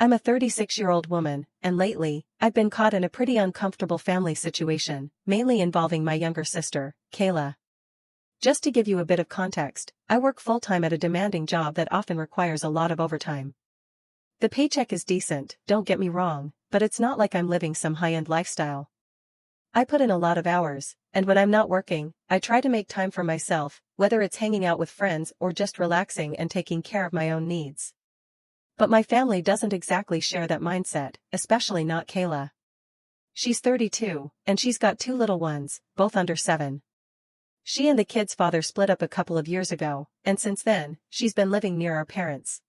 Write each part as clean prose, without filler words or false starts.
I'm a 36-year-old woman, and lately, I've been caught in a pretty uncomfortable family situation, mainly involving my younger sister, Kayla. Just to give you a bit of context, I work full-time at a demanding job that often requires a lot of overtime. The paycheck is decent, don't get me wrong, but it's not like I'm living some high-end lifestyle. I put in a lot of hours, and when I'm not working, I try to make time for myself, whether it's hanging out with friends or just relaxing and taking care of my own needs. But my family doesn't exactly share that mindset, especially not Kayla. She's 32, and she's got two little ones, both under 7. She and the kid's father split up a couple of years ago, and since then, she's been living near our parents.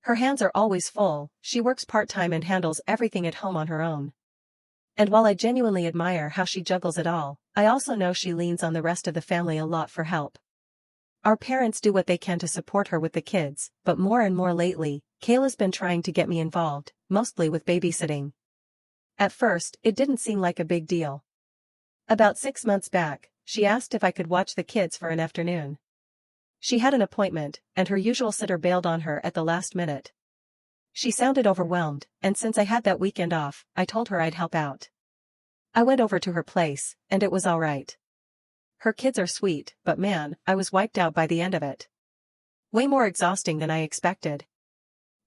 Her hands are always full, she works part-time and handles everything at home on her own. And while I genuinely admire how she juggles it all, I also know she leans on the rest of the family a lot for help. Our parents do what they can to support her with the kids, but more and more lately, Kayla's been trying to get me involved, mostly with babysitting. At first, it didn't seem like a big deal. About 6 months back, she asked if I could watch the kids for an afternoon. She had an appointment, and her usual sitter bailed on her at the last minute. She sounded overwhelmed, and since I had that weekend off, I told her I'd help out. I went over to her place, and it was all right. Her kids are sweet, but man, I was wiped out by the end of it. Way more exhausting than I expected.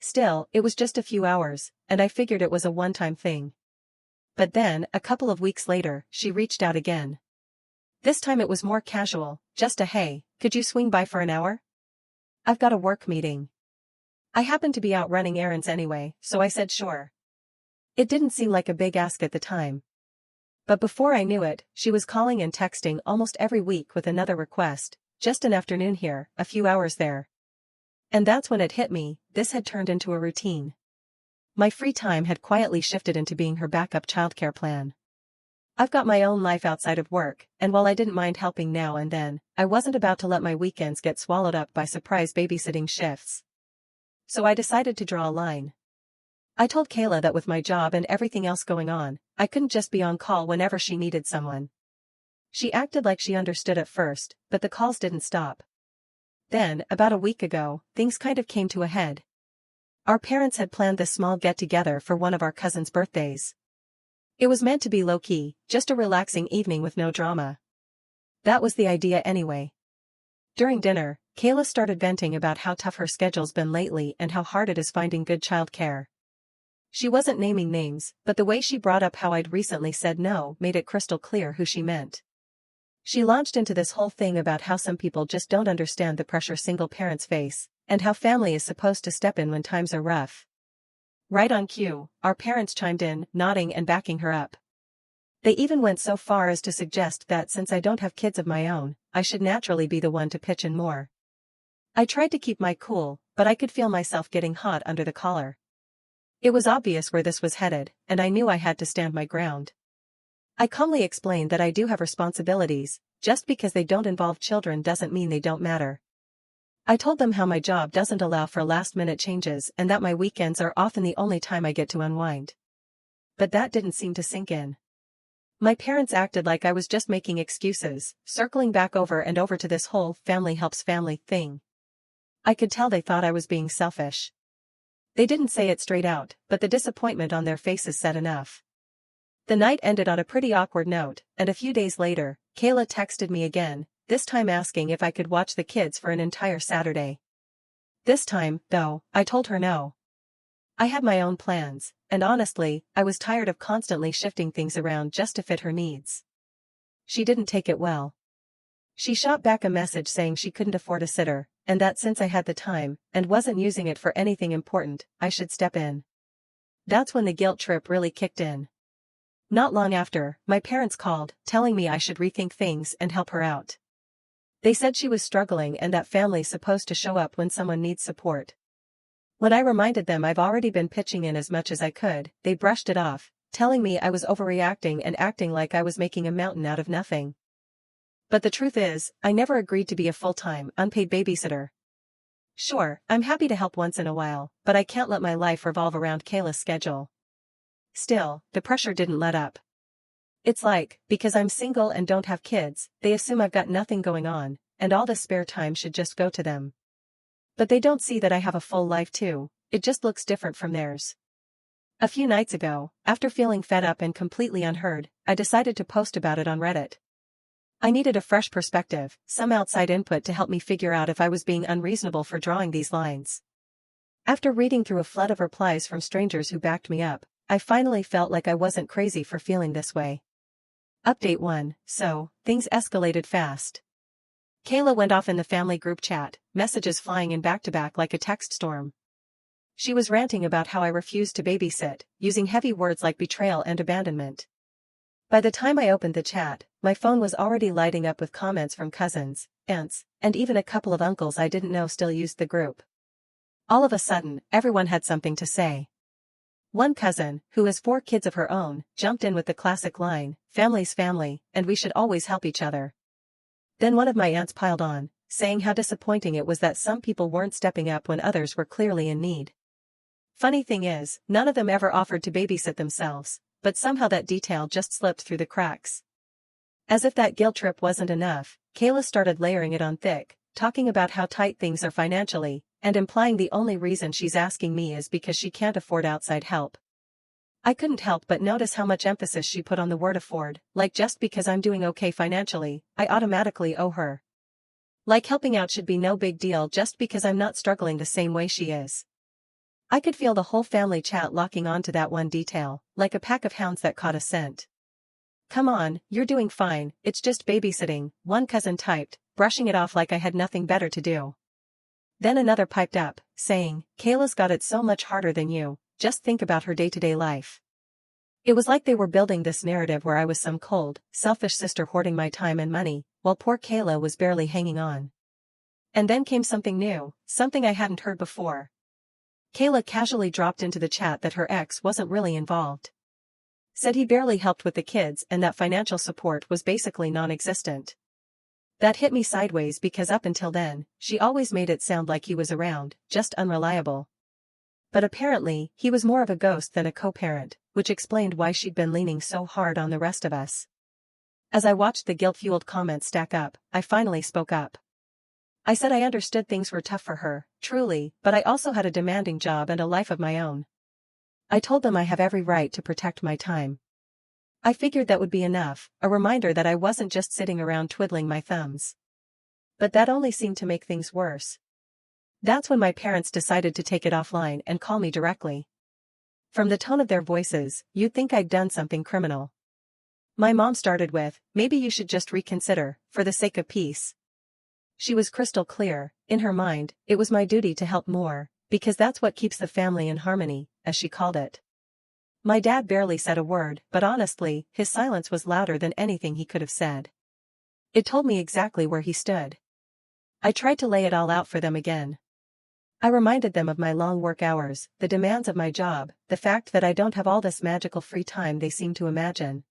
Still, it was just a few hours, and I figured it was a one-time thing. But then, a couple of weeks later, she reached out again. This time it was more casual, just a hey, could you swing by for an hour? I've got a work meeting. I happened to be out running errands anyway, so I said sure. It didn't seem like a big ask at the time. But before I knew it, she was calling and texting almost every week with another request, just an afternoon here, a few hours there. And that's when it hit me, this had turned into a routine. My free time had quietly shifted into being her backup childcare plan. I've got my own life outside of work, and while I didn't mind helping now and then, I wasn't about to let my weekends get swallowed up by surprise babysitting shifts. So I decided to draw a line. I told Kayla that with my job and everything else going on, I couldn't just be on call whenever she needed someone. She acted like she understood at first, but the calls didn't stop. Then, about a week ago, things kind of came to a head. Our parents had planned this small get-together for one of our cousins' birthdays. It was meant to be low-key, just a relaxing evening with no drama. That was the idea anyway. During dinner, Kayla started venting about how tough her schedule's been lately and how hard it is finding good childcare. She wasn't naming names, but the way she brought up how I'd recently said no made it crystal clear who she meant. She launched into this whole thing about how some people just don't understand the pressure single parents face, and how family is supposed to step in when times are rough. Right on cue, our parents chimed in, nodding and backing her up. They even went so far as to suggest that since I don't have kids of my own, I should naturally be the one to pitch in more. I tried to keep my cool, but I could feel myself getting hot under the collar. It was obvious where this was headed, and I knew I had to stand my ground. I calmly explained that I do have responsibilities, just because they don't involve children doesn't mean they don't matter. I told them how my job doesn't allow for last-minute changes and that my weekends are often the only time I get to unwind. But that didn't seem to sink in. My parents acted like I was just making excuses, circling back over and over to this whole family helps family thing. I could tell they thought I was being selfish. They didn't say it straight out, but the disappointment on their faces said enough. The night ended on a pretty awkward note, and a few days later, Kayla texted me again, this time asking if I could watch the kids for an entire Saturday. This time, though, I told her no. I had my own plans, and honestly, I was tired of constantly shifting things around just to fit her needs. She didn't take it well. She shot back a message saying she couldn't afford a sitter, and that since I had the time, and wasn't using it for anything important, I should step in. That's when the guilt trip really kicked in. Not long after, my parents called, telling me I should rethink things and help her out. They said she was struggling and that family's supposed to show up when someone needs support. When I reminded them I've already been pitching in as much as I could, they brushed it off, telling me I was overreacting and acting like I was making a mountain out of nothing. But the truth is, I never agreed to be a full-time, unpaid babysitter. Sure, I'm happy to help once in a while, but I can't let my life revolve around Kayla's schedule. Still, the pressure didn't let up. It's like, because I'm single and don't have kids, they assume I've got nothing going on, and all the spare time should just go to them. But they don't see that I have a full life too, it just looks different from theirs. A few nights ago, after feeling fed up and completely unheard, I decided to post about it on Reddit. I needed a fresh perspective, some outside input to help me figure out if I was being unreasonable for drawing these lines. After reading through a flood of replies from strangers who backed me up, I finally felt like I wasn't crazy for feeling this way. Update 1. So, things escalated fast. Kayla went off in the family group chat, messages flying in back-to-back like a text storm. She was ranting about how I refused to babysit, using heavy words like betrayal and abandonment. By the time I opened the chat, my phone was already lighting up with comments from cousins, aunts, and even a couple of uncles I didn't know still used the group. All of a sudden, everyone had something to say. One cousin, who has 4 kids of her own, jumped in with the classic line, "Family's family, and we should always help each other." Then one of my aunts piled on, saying how disappointing it was that some people weren't stepping up when others were clearly in need. Funny thing is, none of them ever offered to babysit themselves, but somehow that detail just slipped through the cracks. As if that guilt trip wasn't enough, Kayla started layering it on thick, talking about how tight things are financially, and implying the only reason she's asking me is because she can't afford outside help. I couldn't help but notice how much emphasis she put on the word afford, like just because I'm doing okay financially, I automatically owe her. Like helping out should be no big deal just because I'm not struggling the same way she is. I could feel the whole family chat locking onto that one detail, like a pack of hounds that caught a scent. "Come on, you're doing fine, it's just babysitting," one cousin typed, brushing it off like I had nothing better to do. Then another piped up, saying, "Kayla's got it so much harder than you, just think about her day-to-day life." It was like they were building this narrative where I was some cold, selfish sister hoarding my time and money, while poor Kayla was barely hanging on. And then came something new, something I hadn't heard before. Kayla casually dropped into the chat that her ex wasn't really involved. Said he barely helped with the kids and that financial support was basically non-existent. That hit me sideways because up until then, she always made it sound like he was around, just unreliable. But apparently, he was more of a ghost than a co-parent, which explained why she'd been leaning so hard on the rest of us. As I watched the guilt-fueled comments stack up, I finally spoke up. I said I understood things were tough for her, truly, but I also had a demanding job and a life of my own. I told them I have every right to protect my time. I figured that would be enough, a reminder that I wasn't just sitting around twiddling my thumbs. But that only seemed to make things worse. That's when my parents decided to take it offline and call me directly. From the tone of their voices, you'd think I'd done something criminal. My mom started with, "Maybe you should just reconsider, for the sake of peace." She was crystal clear, in her mind, it was my duty to help more, because that's what keeps the family in harmony, as she called it. My dad barely said a word, but honestly, his silence was louder than anything he could have said. It told me exactly where he stood. I tried to lay it all out for them again. I reminded them of my long work hours, the demands of my job, the fact that I don't have all this magical free time they seem to imagine.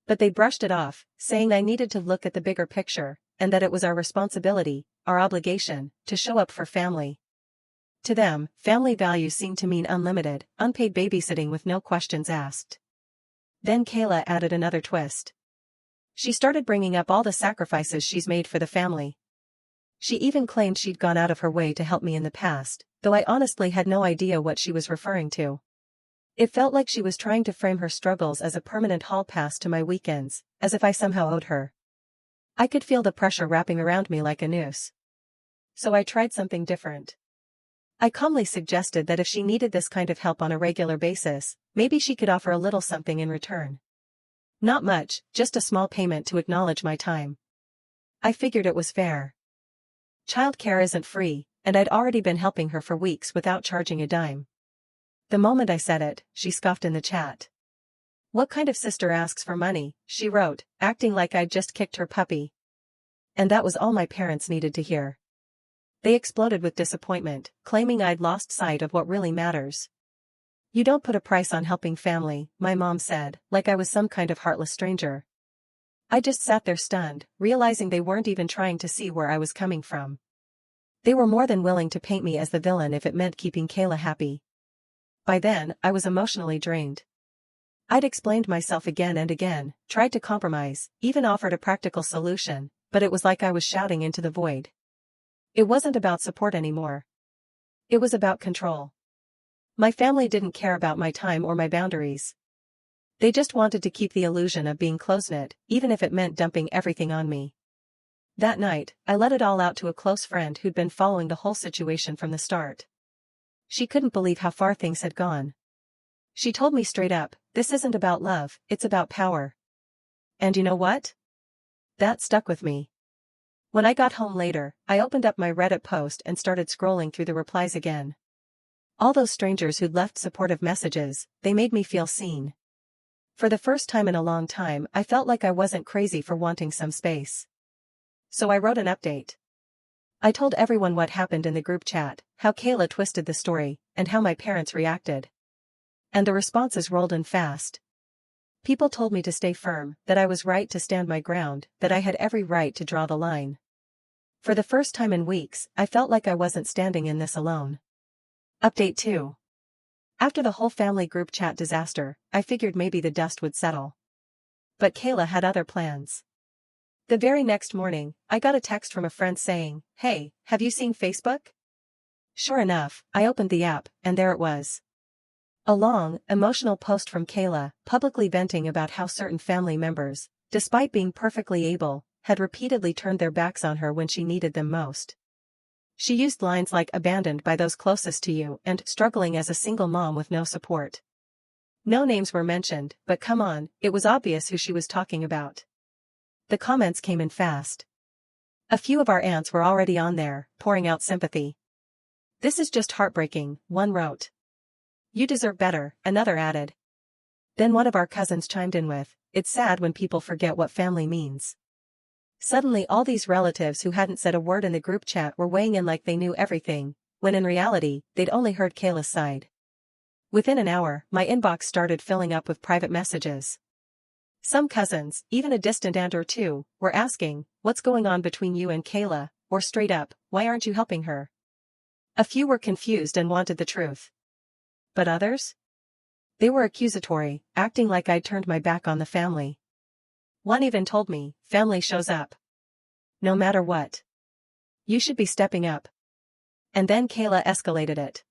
But they brushed it off, saying I needed to look at the bigger picture, and that it was our responsibility, our obligation, to show up for family. To them, family values seemed to mean unlimited, unpaid babysitting with no questions asked. Then Kayla added another twist. She started bringing up all the sacrifices she's made for the family. She even claimed she'd gone out of her way to help me in the past, though I honestly had no idea what she was referring to. It felt like she was trying to frame her struggles as a permanent hall pass to my weekends, as if I somehow owed her. I could feel the pressure wrapping around me like a noose. So I tried something different. I calmly suggested that if she needed this kind of help on a regular basis, maybe she could offer a little something in return. Not much, just a small payment to acknowledge my time. I figured it was fair. Childcare isn't free, and I'd already been helping her for weeks without charging a dime. The moment I said it, she scoffed in the chat. "What kind of sister asks for money?" she wrote, acting like I'd just kicked her puppy. And that was all my parents needed to hear. They exploded with disappointment, claiming I'd lost sight of what really matters. "You don't put a price on helping family," my mom said, like I was some kind of heartless stranger. I just sat there stunned, realizing they weren't even trying to see where I was coming from. They were more than willing to paint me as the villain if it meant keeping Kayla happy. By then, I was emotionally drained. I'd explained myself again and again, tried to compromise, even offered a practical solution, but it was like I was shouting into the void. It wasn't about support anymore. It was about control. My family didn't care about my time or my boundaries. They just wanted to keep the illusion of being close-knit, even if it meant dumping everything on me. That night, I let it all out to a close friend who'd been following the whole situation from the start. She couldn't believe how far things had gone. She told me straight up, "This isn't about love, it's about power." And you know what? That stuck with me. When I got home later, I opened up my Reddit post and started scrolling through the replies again. All those strangers who'd left supportive messages, they made me feel seen. For the first time in a long time, I felt like I wasn't crazy for wanting some space. So I wrote an update. I told everyone what happened in the group chat, how Kayla twisted the story, and how my parents reacted. And the responses rolled in fast. People told me to stay firm, that I was right to stand my ground, that I had every right to draw the line. For the first time in weeks, I felt like I wasn't standing in this alone. Update 2. After the whole family group chat disaster, I figured maybe the dust would settle. But Kayla had other plans. The very next morning, I got a text from a friend saying, "Hey, have you seen Facebook?" Sure enough, I opened the app, and there it was. A long, emotional post from Kayla, publicly venting about how certain family members, despite being perfectly able, had repeatedly turned their backs on her when she needed them most. She used lines like "abandoned by those closest to you" and "struggling as a single mom with no support." No names were mentioned, but come on, it was obvious who she was talking about. The comments came in fast. A few of our aunts were already on there, pouring out sympathy. "This is just heartbreaking," one wrote. "You deserve better," another added. Then one of our cousins chimed in with, "It's sad when people forget what family means." Suddenly all these relatives who hadn't said a word in the group chat were weighing in like they knew everything, when in reality, they'd only heard Kayla's side. Within an hour, my inbox started filling up with private messages. Some cousins, even a distant aunt or two, were asking, "What's going on between you and Kayla?" or straight up, "Why aren't you helping her?" A few were confused and wanted the truth. But others? They were accusatory, acting like I'd turned my back on the family. One even told me, "Family shows up. No matter what. You should be stepping up." And then Kayla escalated it.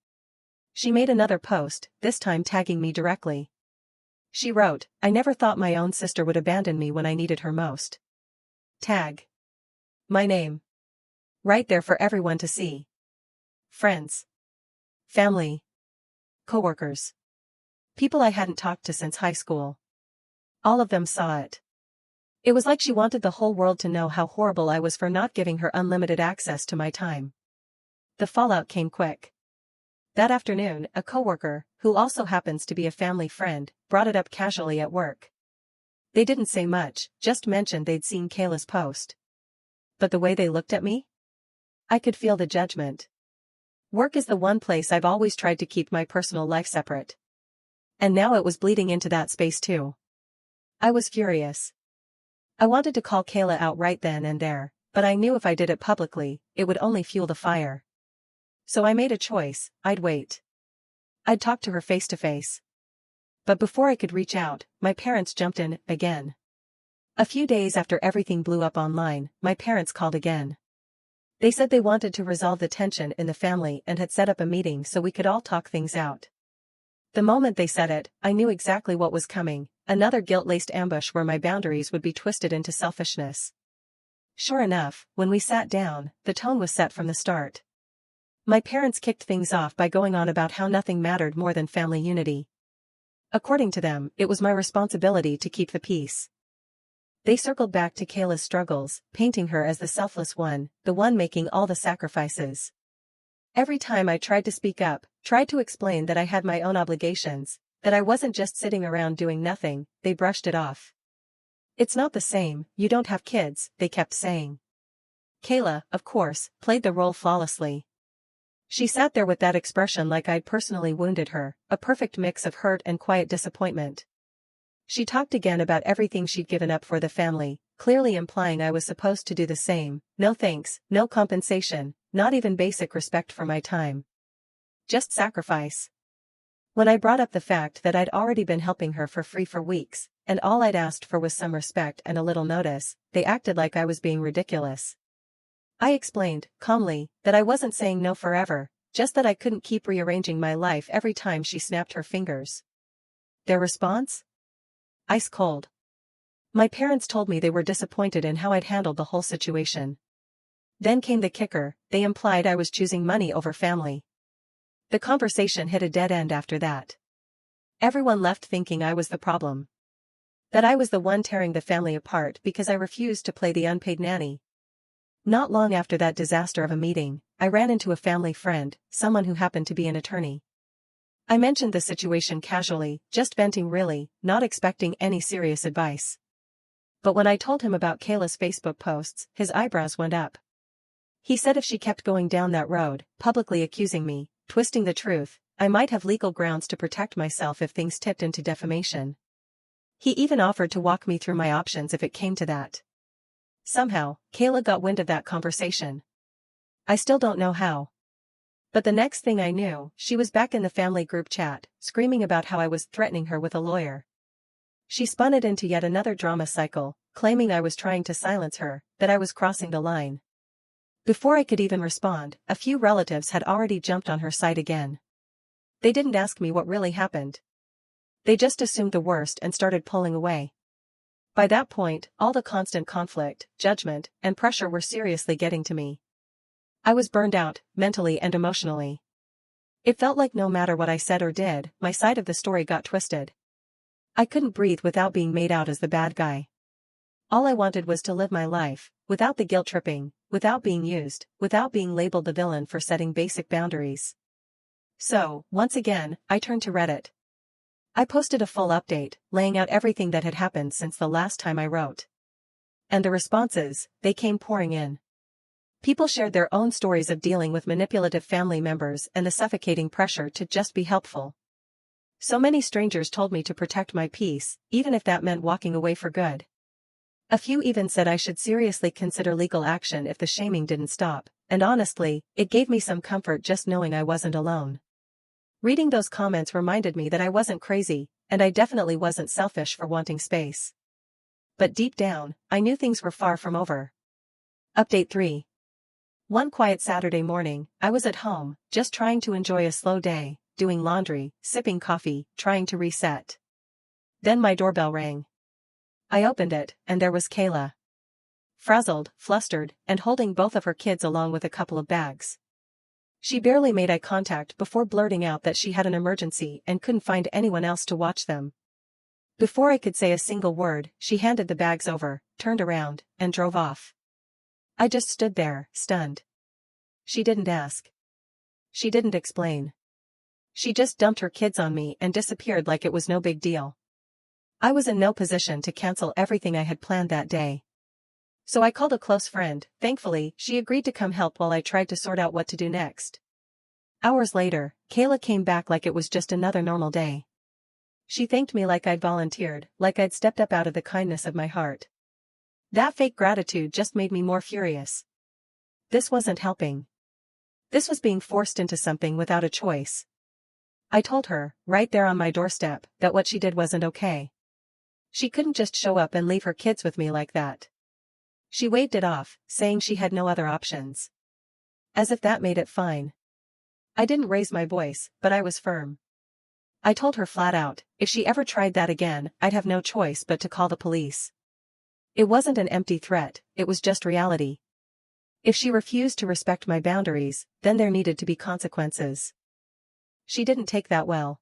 She made another post, this time tagging me directly. She wrote, "I never thought my own sister would abandon me when I needed her most." Tag. My name. Right there for everyone to see. Friends. Family. Coworkers. People I hadn't talked to since high school. All of them saw it. It was like she wanted the whole world to know how horrible I was for not giving her unlimited access to my time. The fallout came quick. That afternoon, a coworker, who also happens to be a family friend, brought it up casually at work. They didn't say much, just mentioned they'd seen Kayla's post. But the way they looked at me? I could feel the judgment. Work is the one place I've always tried to keep my personal life separate. And now it was bleeding into that space too. I was furious. I wanted to call Kayla out right then and there, but I knew if I did it publicly, it would only fuel the fire. So I made a choice, I'd wait. I'd talk to her face to face. But before I could reach out, my parents jumped in, again. A few days after everything blew up online, my parents called again. They said they wanted to resolve the tension in the family and had set up a meeting so we could all talk things out. The moment they said it, I knew exactly what was coming, another guilt-laced ambush where my boundaries would be twisted into selfishness. Sure enough, when we sat down, the tone was set from the start. My parents kicked things off by going on about how nothing mattered more than family unity. According to them, it was my responsibility to keep the peace. They circled back to Kayla's struggles, painting her as the selfless one, the one making all the sacrifices. Every time I tried to speak up, tried to explain that I had my own obligations, that I wasn't just sitting around doing nothing, they brushed it off. "It's not the same, you don't have kids," they kept saying. Kayla, of course, played the role flawlessly. She sat there with that expression like I'd personally wounded her, a perfect mix of hurt and quiet disappointment. She talked again about everything she'd given up for the family, clearly implying I was supposed to do the same. No thanks, no compensation, not even basic respect for my time. Just sacrifice. When I brought up the fact that I'd already been helping her for free for weeks, and all I'd asked for was some respect and a little notice, they acted like I was being ridiculous. I explained, calmly, that I wasn't saying no forever, just that I couldn't keep rearranging my life every time she snapped her fingers. Their response? Ice cold. My parents told me they were disappointed in how I'd handled the whole situation. Then came the kicker, they implied I was choosing money over family. The conversation hit a dead end after that. Everyone left thinking I was the problem. That I was the one tearing the family apart because I refused to play the unpaid nanny. Not long after that disaster of a meeting, I ran into a family friend, someone who happened to be an attorney. I mentioned the situation casually, just venting really, not expecting any serious advice. But when I told him about Kayla's Facebook posts, his eyebrows went up. He said if she kept going down that road, publicly accusing me, twisting the truth, I might have legal grounds to protect myself if things tipped into defamation. He even offered to walk me through my options if it came to that. Somehow, Kayla got wind of that conversation. I still don't know how. But the next thing I knew, she was back in the family group chat, screaming about how I was threatening her with a lawyer. She spun it into yet another drama cycle, claiming I was trying to silence her, that I was crossing the line. Before I could even respond, a few relatives had already jumped on her side again. They didn't ask me what really happened. They just assumed the worst and started pulling away. By that point, all the constant conflict, judgment, and pressure were seriously getting to me. I was burned out, mentally and emotionally. It felt like no matter what I said or did, my side of the story got twisted. I couldn't breathe without being made out as the bad guy. All I wanted was to live my life, without the guilt tripping, without being used, without being labeled the villain for setting basic boundaries. So, once again, I turned to Reddit. I posted a full update, laying out everything that had happened since the last time I wrote. And the responses, they came pouring in. People shared their own stories of dealing with manipulative family members and the suffocating pressure to just be helpful. So many strangers told me to protect my peace, even if that meant walking away for good. A few even said I should seriously consider legal action if the shaming didn't stop, and honestly, it gave me some comfort just knowing I wasn't alone. Reading those comments reminded me that I wasn't crazy, and I definitely wasn't selfish for wanting space. But deep down, I knew things were far from over. Update 3. One quiet Saturday morning, I was at home, just trying to enjoy a slow day, doing laundry, sipping coffee, trying to reset. Then my doorbell rang. I opened it, and there was Kayla. Frazzled, flustered, and holding both of her kids along with a couple of bags. She barely made eye contact before blurting out that she had an emergency and couldn't find anyone else to watch them. Before I could say a single word, she handed the bags over, turned around, and drove off. I just stood there, stunned. She didn't ask. She didn't explain. She just dumped her kids on me and disappeared like it was no big deal. I was in no position to cancel everything I had planned that day. So I called a close friend. Thankfully, she agreed to come help while I tried to sort out what to do next. Hours later, Kayla came back like it was just another normal day. She thanked me like I'd volunteered, like I'd stepped up out of the kindness of my heart. That fake gratitude just made me more furious. This wasn't helping. This was being forced into something without a choice. I told her, right there on my doorstep, that what she did wasn't okay. She couldn't just show up and leave her kids with me like that. She waved it off, saying she had no other options. As if that made it fine. I didn't raise my voice, but I was firm. I told her flat out, if she ever tried that again, I'd have no choice but to call the police. It wasn't an empty threat, it was just reality. If she refused to respect my boundaries, then there needed to be consequences. She didn't take that well.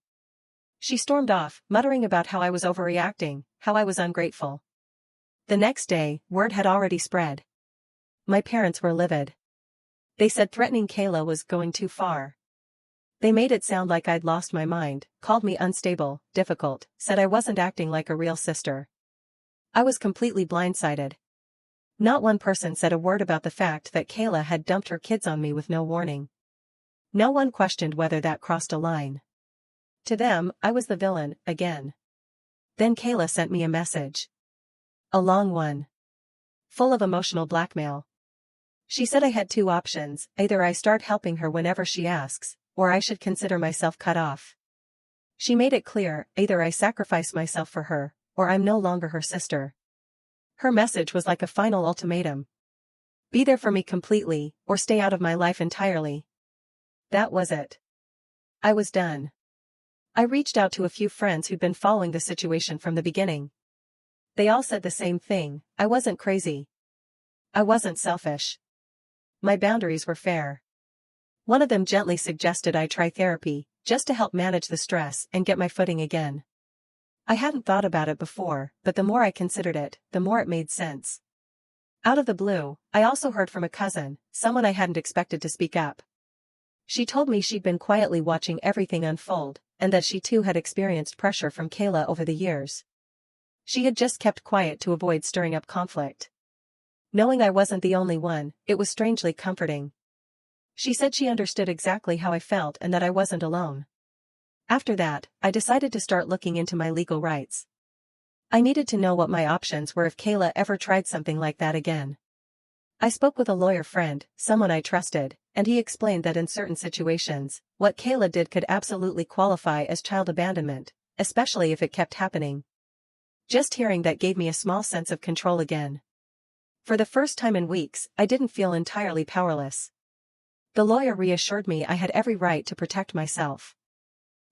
She stormed off, muttering about how I was overreacting, how I was ungrateful. The next day, word had already spread. My parents were livid. They said threatening Kayla was going too far. They made it sound like I'd lost my mind, called me unstable, difficult, said I wasn't acting like a real sister. I was completely blindsided. Not one person said a word about the fact that Kayla had dumped her kids on me with no warning. No one questioned whether that crossed a line. To them, I was the villain, again. Then Kayla sent me a message. A long one. Full of emotional blackmail. She said I had two options, either I start helping her whenever she asks, or I should consider myself cut off. She made it clear, either I sacrifice myself for her, or I'm no longer her sister. Her message was like a final ultimatum. Be there for me completely, or stay out of my life entirely. That was it. I was done. I reached out to a few friends who'd been following the situation from the beginning. They all said the same thing: I wasn't crazy. I wasn't selfish. My boundaries were fair. One of them gently suggested I try therapy, just to help manage the stress and get my footing again. I hadn't thought about it before, but the more I considered it, the more it made sense. Out of the blue, I also heard from a cousin, someone I hadn't expected to speak up. She told me she'd been quietly watching everything unfold, and that she too had experienced pressure from Kayla over the years. She had just kept quiet to avoid stirring up conflict. Knowing I wasn't the only one, it was strangely comforting. She said she understood exactly how I felt and that I wasn't alone. After that, I decided to start looking into my legal rights. I needed to know what my options were if Kayla ever tried something like that again. I spoke with a lawyer friend, someone I trusted, and he explained that in certain situations, what Kayla did could absolutely qualify as child abandonment, especially if it kept happening. Just hearing that gave me a small sense of control again. For the first time in weeks, I didn't feel entirely powerless. The lawyer reassured me I had every right to protect myself.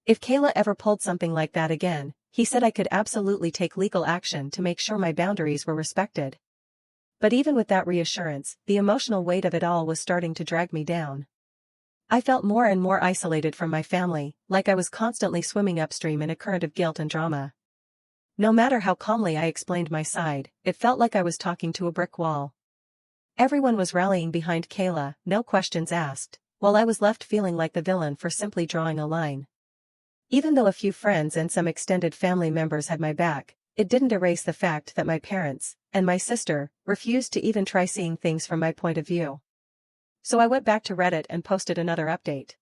If Kayla ever pulled something like that again, he said I could absolutely take legal action to make sure my boundaries were respected. But even with that reassurance, the emotional weight of it all was starting to drag me down. I felt more and more isolated from my family, like I was constantly swimming upstream in a current of guilt and drama. No matter how calmly I explained my side, it felt like I was talking to a brick wall. Everyone was rallying behind Kayla, no questions asked, while I was left feeling like the villain for simply drawing a line. Even though a few friends and some extended family members had my back, it didn't erase the fact that my parents, and my sister, refused to even try seeing things from my point of view. So I went back to Reddit and posted another update.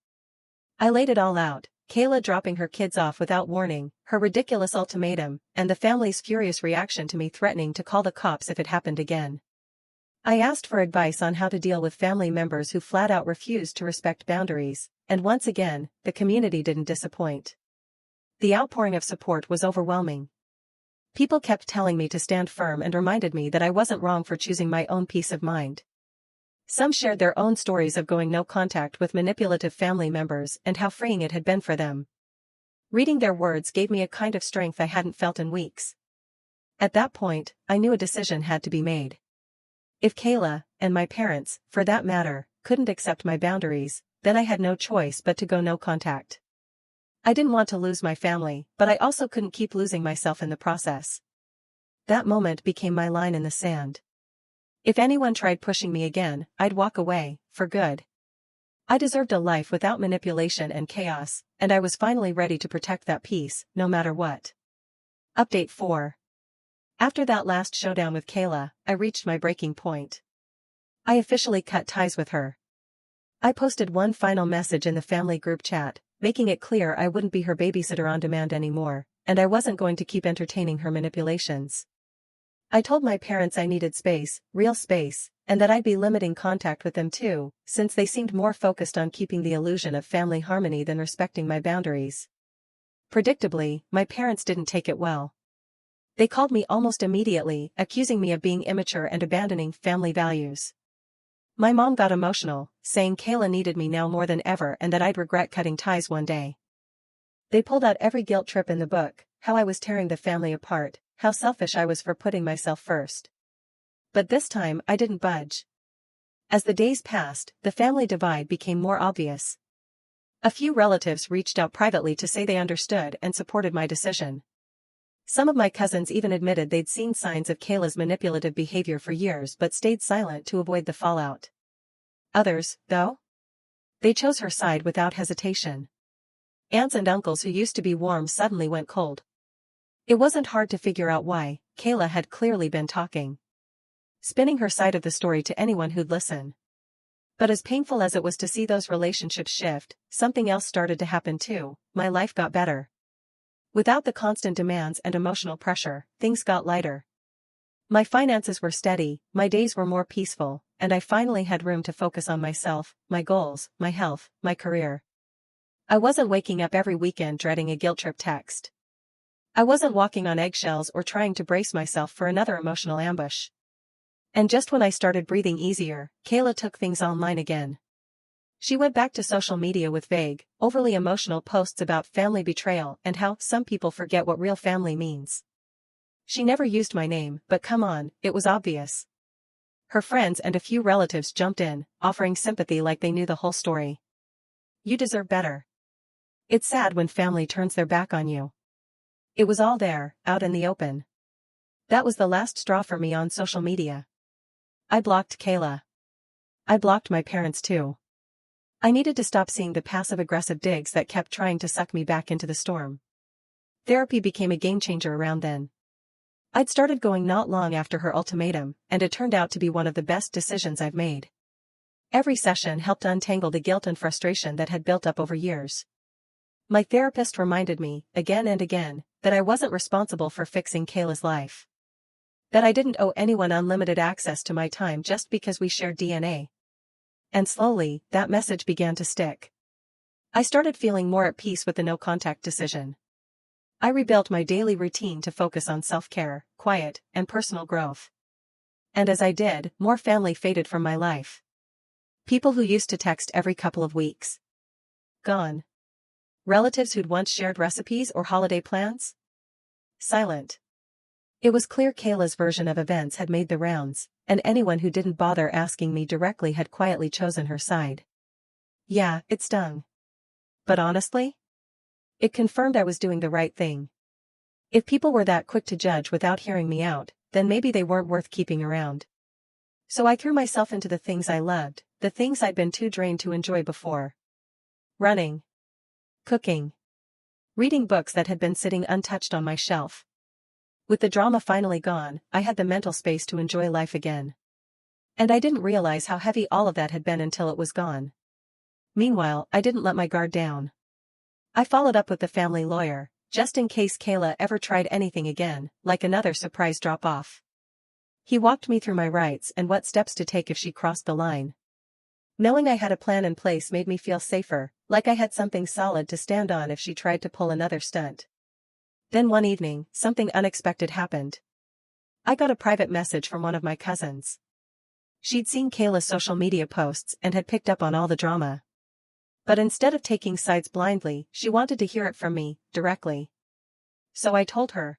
I laid it all out: Kayla dropping her kids off without warning, her ridiculous ultimatum, and the family's furious reaction to me threatening to call the cops if it happened again. I asked for advice on how to deal with family members who flat out refused to respect boundaries, and once again, the community didn't disappoint. The outpouring of support was overwhelming. People kept telling me to stand firm and reminded me that I wasn't wrong for choosing my own peace of mind. Some shared their own stories of going no contact with manipulative family members and how freeing it had been for them. Reading their words gave me a kind of strength I hadn't felt in weeks. At that point, I knew a decision had to be made. If Kayla, and my parents, for that matter, couldn't accept my boundaries, then I had no choice but to go no contact. I didn't want to lose my family, but I also couldn't keep losing myself in the process. That moment became my line in the sand. If anyone tried pushing me again, I'd walk away, for good. I deserved a life without manipulation and chaos, and I was finally ready to protect that peace, no matter what. Update 4. After that last showdown with Kayla, I reached my breaking point. I officially cut ties with her. I posted one final message in the family group chat, making it clear I wouldn't be her babysitter on demand anymore, and I wasn't going to keep entertaining her manipulations. I told my parents I needed space, real space, and that I'd be limiting contact with them too, since they seemed more focused on keeping the illusion of family harmony than respecting my boundaries. Predictably, my parents didn't take it well. They called me almost immediately, accusing me of being immature and abandoning family values. My mom got emotional, saying Kayla needed me now more than ever and that I'd regret cutting ties one day. They pulled out every guilt trip in the book: how I was tearing the family apart, how selfish I was for putting myself first. But this time I didn't budge. As the days passed, the family divide became more obvious. A few relatives reached out privately to say they understood and supported my decision. Some of my cousins even admitted they'd seen signs of Kayla's manipulative behavior for years but stayed silent to avoid the fallout. Others, though? They chose her side without hesitation. Aunts and uncles who used to be warm suddenly went cold. It wasn't hard to figure out why. Kayla had clearly been talking, spinning her side of the story to anyone who'd listen. But as painful as it was to see those relationships shift, something else started to happen too. My life got better. Without the constant demands and emotional pressure, things got lighter. My finances were steady, my days were more peaceful, and I finally had room to focus on myself, my goals, my health, my career. I wasn't waking up every weekend dreading a guilt trip text. I wasn't walking on eggshells or trying to brace myself for another emotional ambush. And just when I started breathing easier, Kayla took things online again. She went back to social media with vague, overly emotional posts about family betrayal and how some people forget what real family means. She never used my name, but come on, it was obvious. Her friends and a few relatives jumped in, offering sympathy like they knew the whole story. You deserve better. It's sad when family turns their back on you. It was all there, out in the open. That was the last straw for me on social media. I blocked Kayla. I blocked my parents too. I needed to stop seeing the passive-aggressive digs that kept trying to suck me back into the storm. Therapy became a game-changer around then. I'd started going not long after her ultimatum, and it turned out to be one of the best decisions I've made. Every session helped untangle the guilt and frustration that had built up over years. My therapist reminded me, again and again, that I wasn't responsible for fixing Kayla's life. That I didn't owe anyone unlimited access to my time just because we shared DNA. And slowly, that message began to stick. I started feeling more at peace with the no-contact decision. I rebuilt my daily routine to focus on self-care, quiet, and personal growth. And as I did, more family faded from my life. People who used to text every couple of weeks. Gone. Relatives who'd once shared recipes or holiday plans? Silent. It was clear Kayla's version of events had made the rounds, and anyone who didn't bother asking me directly had quietly chosen her side. Yeah, it stung. But honestly? It confirmed I was doing the right thing. If people were that quick to judge without hearing me out, then maybe they weren't worth keeping around. So I threw myself into the things I loved, the things I'd been too drained to enjoy before. Running. Cooking. Reading books that had been sitting untouched on my shelf. With the drama finally gone, I had the mental space to enjoy life again. And I didn't realize how heavy all of that had been until it was gone. Meanwhile, I didn't let my guard down. I followed up with the family lawyer, just in case Kayla ever tried anything again, like another surprise drop-off. He walked me through my rights and what steps to take if she crossed the line. Knowing I had a plan in place made me feel safer, like I had something solid to stand on if she tried to pull another stunt. Then one evening, something unexpected happened. I got a private message from one of my cousins. She'd seen Kayla's social media posts and had picked up on all the drama. But instead of taking sides blindly, she wanted to hear it from me, directly. So I told her.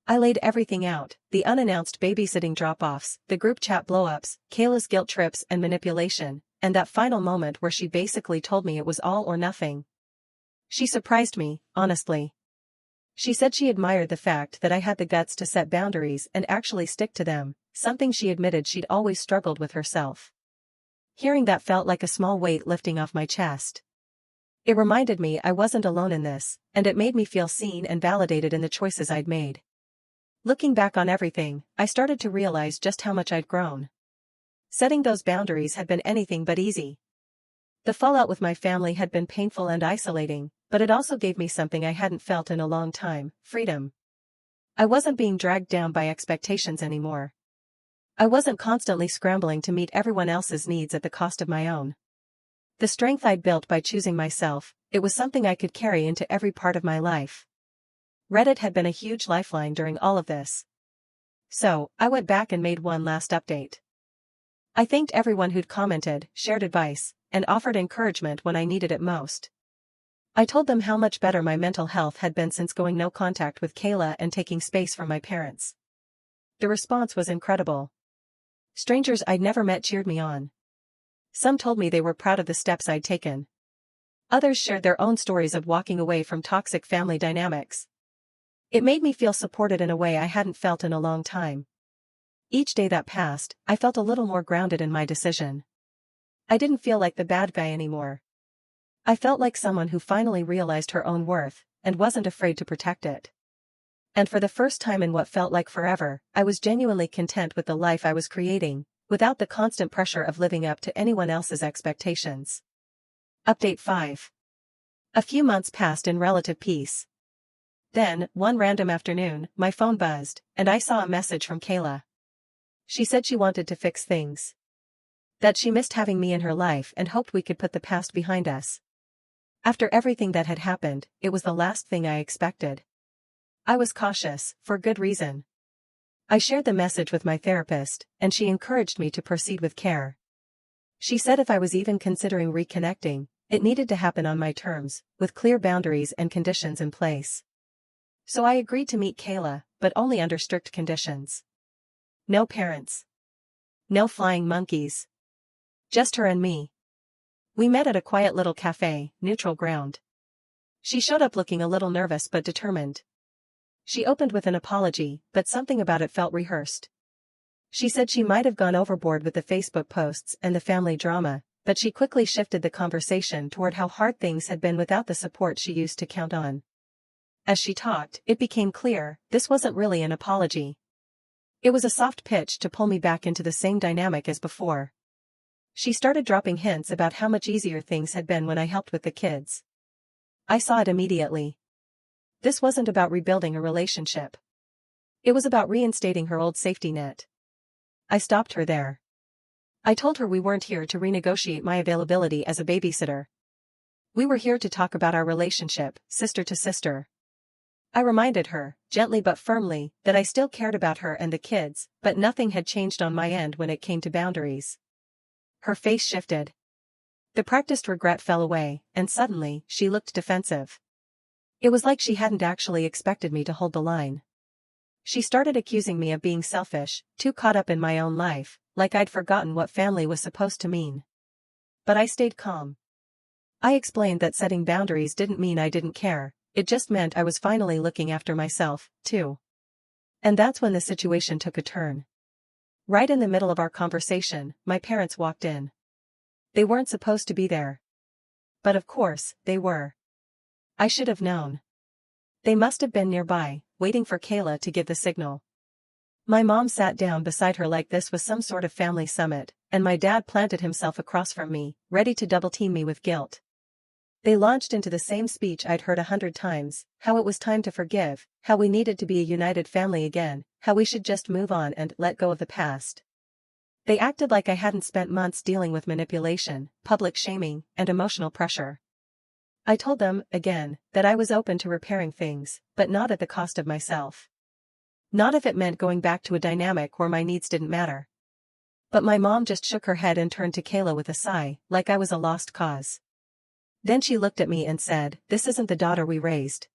I laid everything out, the unannounced babysitting drop-offs, the group chat blow-ups, Kayla's guilt trips and manipulation, and that final moment where she basically told me it was all or nothing. She surprised me, honestly. She said she admired the fact that I had the guts to set boundaries and actually stick to them, something she admitted she'd always struggled with herself. Hearing that felt like a small weight lifting off my chest. It reminded me I wasn't alone in this, and it made me feel seen and validated in the choices I'd made. Looking back on everything, I started to realize just how much I'd grown. Setting those boundaries had been anything but easy. The fallout with my family had been painful and isolating, but it also gave me something I hadn't felt in a long time, freedom. I wasn't being dragged down by expectations anymore. I wasn't constantly scrambling to meet everyone else's needs at the cost of my own. The strength I'd built by choosing myself, it was something I could carry into every part of my life. Reddit had been a huge lifeline during all of this. So, I went back and made one last update. I thanked everyone who'd commented, shared advice, and offered encouragement when I needed it most. I told them how much better my mental health had been since going no contact with Kayla and taking space from my parents. The response was incredible. Strangers I'd never met cheered me on. Some told me they were proud of the steps I'd taken. Others shared their own stories of walking away from toxic family dynamics. It made me feel supported in a way I hadn't felt in a long time. Each day that passed, I felt a little more grounded in my decision. I didn't feel like the bad guy anymore. I felt like someone who finally realized her own worth, and wasn't afraid to protect it. And for the first time in what felt like forever, I was genuinely content with the life I was creating, without the constant pressure of living up to anyone else's expectations. Update 5. A few months passed in relative peace. Then, one random afternoon, my phone buzzed, and I saw a message from Kayla. She said she wanted to fix things. That she missed having me in her life and hoped we could put the past behind us. After everything that had happened, it was the last thing I expected. I was cautious, for good reason. I shared the message with my therapist, and she encouraged me to proceed with care. She said if I was even considering reconnecting, it needed to happen on my terms, with clear boundaries and conditions in place. So I agreed to meet Kayla, but only under strict conditions. No parents. No flying monkeys. Just her and me. We met at a quiet little cafe, neutral ground. She showed up looking a little nervous but determined. She opened with an apology, but something about it felt rehearsed. She said she might have gone overboard with the Facebook posts and the family drama, but she quickly shifted the conversation toward how hard things had been without the support she used to count on. As she talked, it became clear, this wasn't really an apology. It was a soft pitch to pull me back into the same dynamic as before. She started dropping hints about how much easier things had been when I helped with the kids. I saw it immediately. This wasn't about rebuilding a relationship. It was about reinstating her old safety net. I stopped her there. I told her we weren't here to renegotiate my availability as a babysitter. We were here to talk about our relationship, sister to sister. I reminded her, gently but firmly, that I still cared about her and the kids, but nothing had changed on my end when it came to boundaries. Her face shifted. The practiced regret fell away, and suddenly, she looked defensive. It was like she hadn't actually expected me to hold the line. She started accusing me of being selfish, too caught up in my own life, like I'd forgotten what family was supposed to mean. But I stayed calm. I explained that setting boundaries didn't mean I didn't care, it just meant I was finally looking after myself, too. And that's when the situation took a turn. Right in the middle of our conversation, my parents walked in. They weren't supposed to be there. But of course, they were. I should have known. They must have been nearby, waiting for Kayla to give the signal. My mom sat down beside her like this was some sort of family summit, and my dad planted himself across from me, ready to double-team me with guilt. They launched into the same speech I'd heard 100 times, how it was time to forgive, how we needed to be a united family again, how we should just move on and let go of the past. They acted like I hadn't spent months dealing with manipulation, public shaming, and emotional pressure. I told them, again, that I was open to repairing things, but not at the cost of myself. Not if it meant going back to a dynamic where my needs didn't matter. But my mom just shook her head and turned to Kayla with a sigh, like I was a lost cause. Then she looked at me and said, "This isn't the daughter we raised."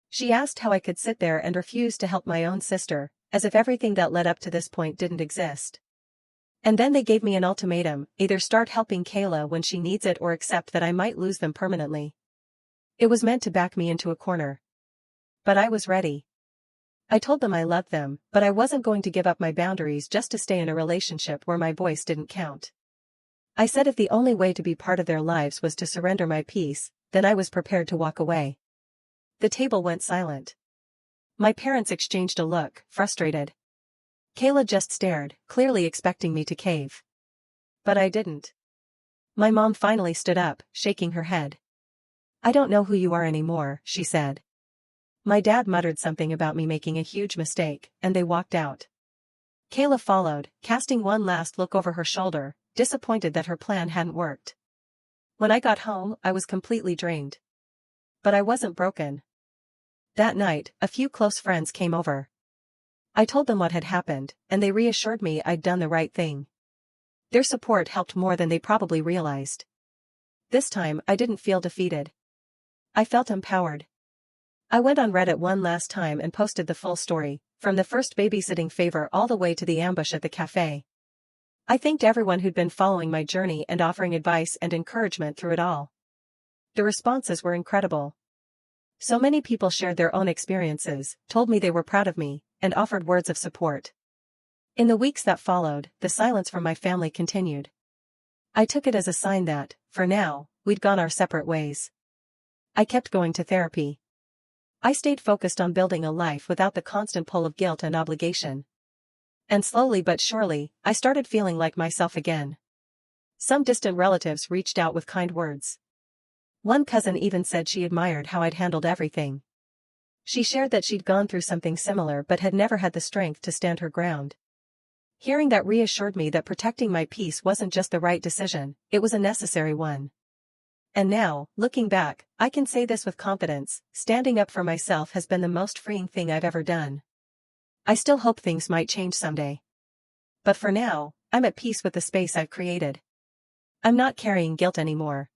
She asked how I could sit there and refuse to help my own sister, as if everything that led up to this point didn't exist. And then they gave me an ultimatum, either start helping Kayla when she needs it or accept that I might lose them permanently. It was meant to back me into a corner. But I was ready. I told them I loved them, but I wasn't going to give up my boundaries just to stay in a relationship where my voice didn't count. I said if the only way to be part of their lives was to surrender my peace, then I was prepared to walk away. The table went silent. My parents exchanged a look, frustrated. Kayla just stared, clearly expecting me to cave. But I didn't. My mom finally stood up, shaking her head. "I don't know who you are anymore," she said. My dad muttered something about me making a huge mistake, and they walked out. Kayla followed, casting one last look over her shoulder, disappointed that her plan hadn't worked. When I got home, I was completely drained. But I wasn't broken. That night, a few close friends came over. I told them what had happened, and they reassured me I'd done the right thing. Their support helped more than they probably realized. This time, I didn't feel defeated. I felt empowered. I went on Reddit one last time and posted the full story, from the first babysitting favor all the way to the ambush at the cafe. I thanked everyone who'd been following my journey and offering advice and encouragement through it all. The responses were incredible. So many people shared their own experiences, told me they were proud of me, and offered words of support. In the weeks that followed, the silence from my family continued. I took it as a sign that, for now, we'd gone our separate ways. I kept going to therapy. I stayed focused on building a life without the constant pull of guilt and obligation. And slowly but surely, I started feeling like myself again. Some distant relatives reached out with kind words. One cousin even said she admired how I'd handled everything. She shared that she'd gone through something similar but had never had the strength to stand her ground. Hearing that reassured me that protecting my peace wasn't just the right decision, it was a necessary one. And now, looking back, I can say this with confidence, standing up for myself has been the most freeing thing I've ever done. I still hope things might change someday. But for now, I'm at peace with the space I've created. I'm not carrying guilt anymore.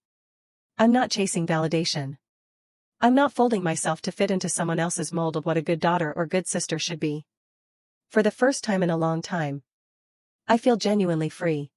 I'm not chasing validation. I'm not folding myself to fit into someone else's mold of what a good daughter or good sister should be. For the first time in a long time, I feel genuinely free.